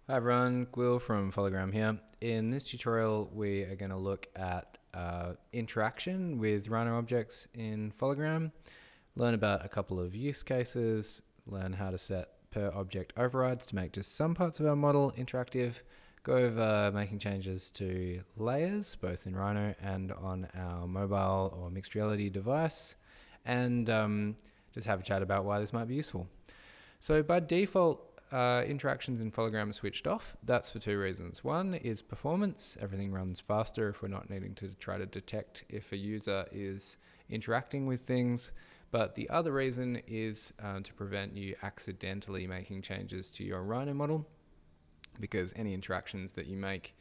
Hi everyone, Will from Fologram here. In this tutorial, we are going to look at interaction with Rhino objects in Fologram, learn about a couple of use cases, learn how to set per object overrides to make just some parts of our model interactive, go over making changes to layers, both in Rhino and on our mobile or mixed reality device, and just have a chat about why this might be useful. So by default, interactions in Fologram are switched off. That's for two reasons. One is performance. Everything runs faster if we're not needing to try to detect if a user is interacting with things. But the other reason is to prevent you accidentally making changes to your Rhino model, because any interactions that you make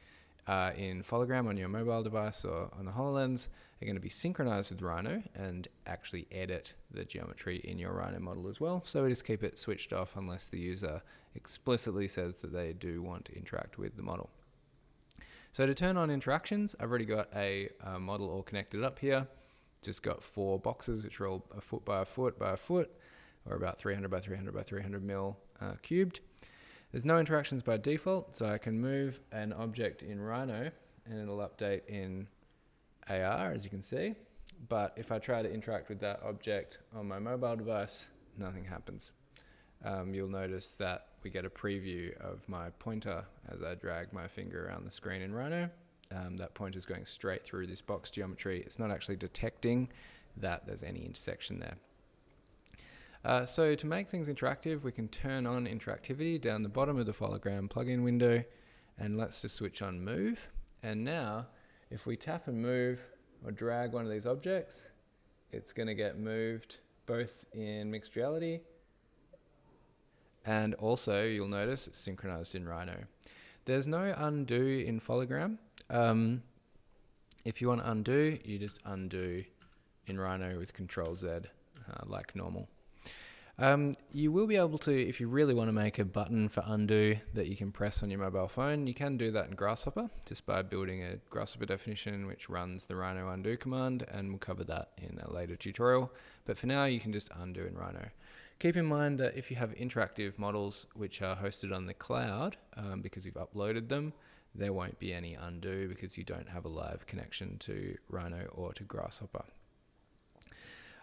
in Fologram on your mobile device or on a HoloLens are going to be synchronized with Rhino and actually edit the geometry in your Rhino model as well. So we just keep it switched off unless the user explicitly says that they do want to interact with the model. So to turn on interactions, I've already got a model all connected up here. Just got 4 boxes, which are all a foot by a foot by a foot, or about 300 by 300 by 300 mil cubed. There's no interactions by default, so I can move an object in Rhino and it'll update in AR, as you can see. But if I try to interact with that object on my mobile device, nothing happens. You'll notice that we get a preview of my pointer as I drag my finger around the screen in Rhino. That pointer is going straight through this box geometry. It's not actually detecting that there's any intersection there. So to make things interactive, we can turn on interactivity down the bottom of the Fologram plugin window, and let's just switch on move. And now, if we tap and move or drag one of these objects, it's going to get moved both in mixed reality, and also you'll notice it's synchronized in Rhino. There's no undo in Fologram. If you want to undo, you just undo in Rhino with Control Z, like normal. You will be able to, if you really want to make a button for undo that you can press on your mobile phone, you can do that in Grasshopper just by building a Grasshopper definition which runs the Rhino undo command, and we'll cover that in a later tutorial. But for now, you can just undo in Rhino. Keep in mind that if you have interactive models which are hosted on the cloud, because you've uploaded them, there won't be any undo because you don't have a live connection to Rhino or to Grasshopper.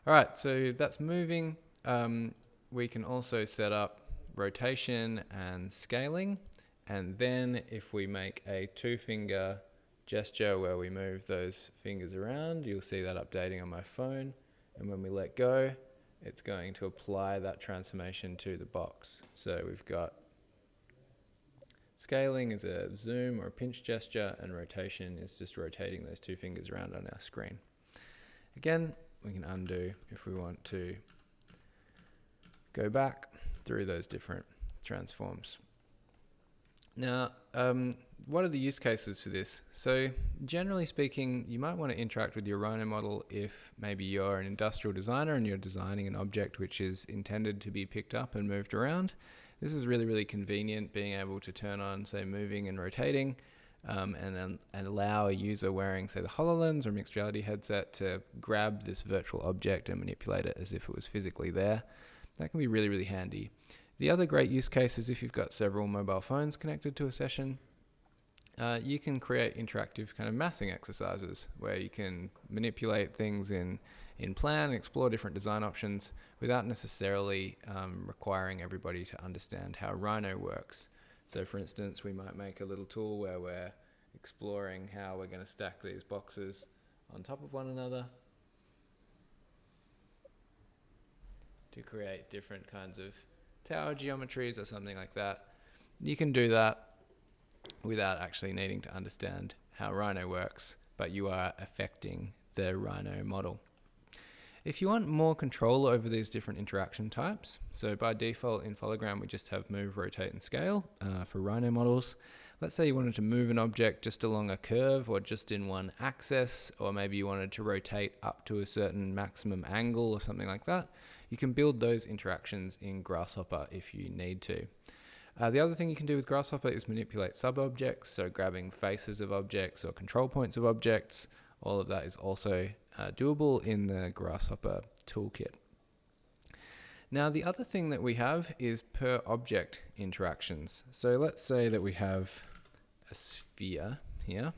All right, so that's moving. We can also set up rotation and scaling, and then if we make a 2-finger gesture where we move those fingers around, you'll see that updating on my phone, and when we let go, it's going to apply that transformation to the box. So we've got scaling is a zoom or a pinch gesture, and rotation is just rotating those 2 fingers around on our screen. Again, we can undo if we want to go back through those different transforms. Now, what are the use cases for this? So generally speaking, you might want to interact with your Rhino model if maybe you're an industrial designer and you're designing an object which is intended to be picked up and moved around. This is really, really convenient, being able to turn on, say, moving and rotating, and allow a user wearing, say, the HoloLens or mixed reality headset to grab this virtual object and manipulate it as if it was physically there. That can be really, really handy. The other great use case is if you've got several mobile phones connected to a session, you can create interactive kind of massing exercises where you can manipulate things in plan and explore different design options without necessarily requiring everybody to understand how Rhino works. So for instance, we might make a little tool where we're exploring how we're going to stack these boxes on top of one another to create different kinds of tower geometries or something like that. You can do that without actually needing to understand how Rhino works, but you are affecting the Rhino model. If you want more control over these different interaction types, so by default in Fologram we just have move, rotate and scale for Rhino models. Let's say you wanted to move an object just along a curve or just in one axis, or maybe you wanted to rotate up to a certain maximum angle or something like that. You can build those interactions in Grasshopper if you need to. The other thing you can do with Grasshopper is manipulate sub-objects, so grabbing faces of objects or control points of objects. All of that is also doable in the Grasshopper toolkit. Now, the other thing that we have is per object interactions. So let's say that we have a sphere here,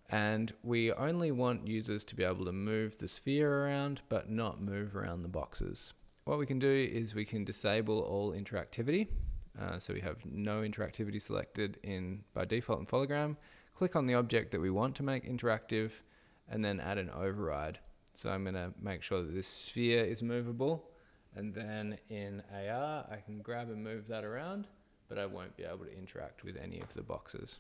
and we only want users to be able to move the sphere around, but not move around the boxes. What we can do is we can disable all interactivity. So we have no interactivity selected by default in Foligram. Click on the object that we want to make interactive, and then add an override. So I'm going to make sure that this sphere is movable, and then in AR I can grab and move that around, but I won't be able to interact with any of the boxes.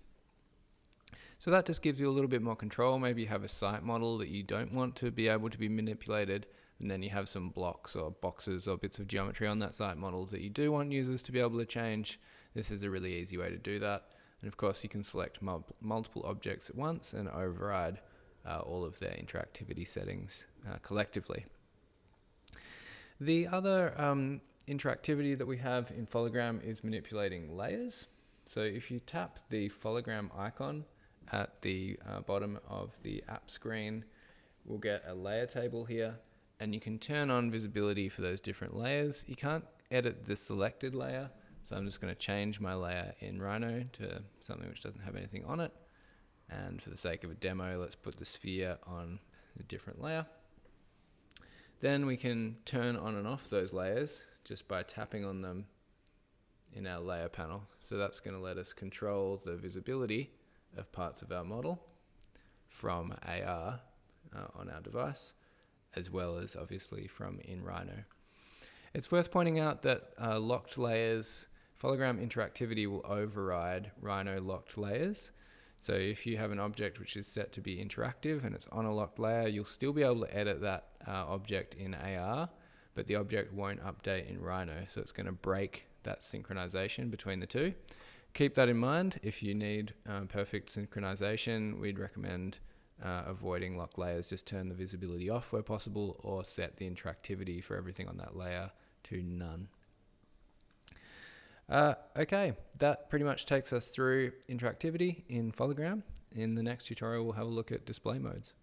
So that just gives you a little bit more control. Maybe you have a site model that you don't want to be able to be manipulated, and then you have some blocks or boxes or bits of geometry on that site model that you do want users to be able to change. This is a really easy way to do that. And of course you can select multiple objects at once and override all of their interactivity settings collectively. The other interactivity that we have in Foligram is manipulating layers. So if you tap the Foligram icon at the bottom of the app screen, we'll get a layer table here, and you can turn on visibility for those different layers. You can't edit the selected layer, so I'm just going to change my layer in Rhino to something which doesn't have anything on it. And for the sake of a demo, let's put the sphere on a different layer. Then we can turn on and off those layers just by tapping on them in our layer panel. So that's going to let us control the visibility of parts of our model from AR on our device, as well as obviously from in Rhino. It's worth pointing out that locked layers, Foligram interactivity will override Rhino locked layers. So if you have an object which is set to be interactive and it's on a locked layer, you'll still be able to edit that object in AR, but the object won't update in Rhino. So it's going to break that synchronization between the two. Keep that in mind. If you need perfect synchronization, we'd recommend avoiding locked layers. Just turn the visibility off where possible, or set the interactivity for everything on that layer to none. Okay, that pretty much takes us through interactivity in Foligram. In the next tutorial, we'll have a look at display modes.